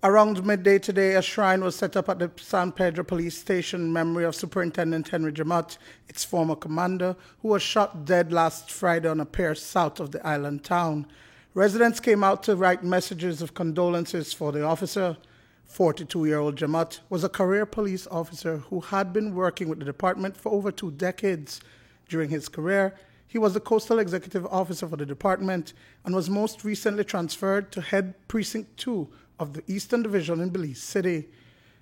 Around midday today, a shrine was set up at the San Pedro Police Station in memory of Superintendent Henry Jamot, its former commander, who was shot dead last Friday on a pier south of the island town. Residents came out to write messages of condolences for the officer. 42-year-old Jamot was a career police officer who had been working with the department for over 2 decades. During his career, he was the Coastal Executive Officer for the department and was most recently transferred to head Precinct 2 of the Eastern Division in Belize City.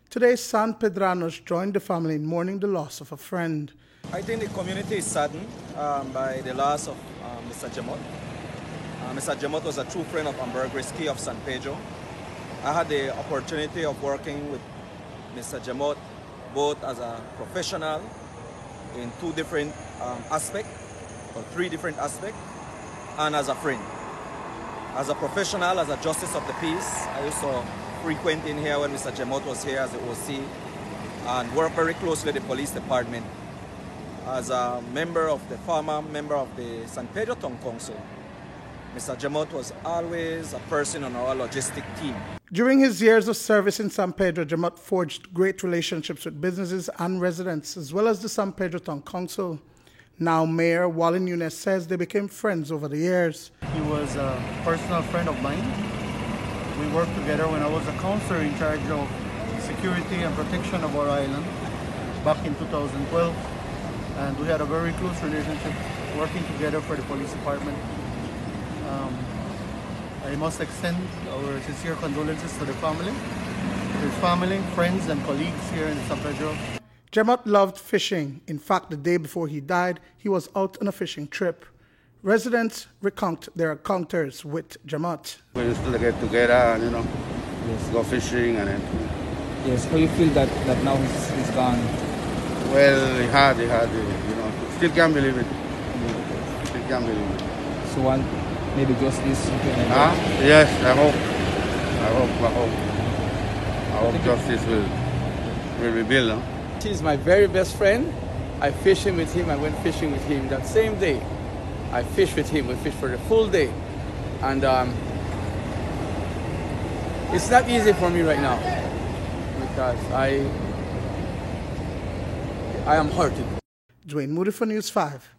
Today, San Pedranos joined the family in mourning the loss of a friend. I think the community is saddened by the loss of Mr. Jamot. Mr. Jamot was a true friend of Ambergris Key of San Pedro. I had the opportunity of working with Mr. Jamot both as a professional in 2 different aspects, or 3 different aspects, and as a friend. As a professional, as a justice of the peace, I used to frequent in here when Mr. Jamot was here as the OC and work very closely with the police department. As a former member of the San Pedro Town Council, Mr. Jamot was always a person on our logistic team. During his years of service in San Pedro, Jamot forged great relationships with businesses and residents, as well as the San Pedro Town Council. Now Mayor Wally Nunes says they became friends over the years. He was a personal friend of mine. We worked together when I was a counselor in charge of security and protection of our island back in 2012. And we had a very close relationship working together for the police department. I must extend our sincere condolences to the family, his family, friends and colleagues here in San Pedro. Jamot loved fishing. In fact, the day before he died, he was out on a fishing trip. Residents recount their encounters with Jamot. We used to get together and, yes, go fishing and then. Yes, how you feel that now he's gone? Well, he had, still can't believe it. Still can't believe it. So one, maybe justice? Yes, I hope justice will be built. He's my very best friend. I fished with him. I went fishing with him that same day. I fished with him. We fished for the full day. And it's not easy for me right now because I am hurting. Dwayne Moody for News 5.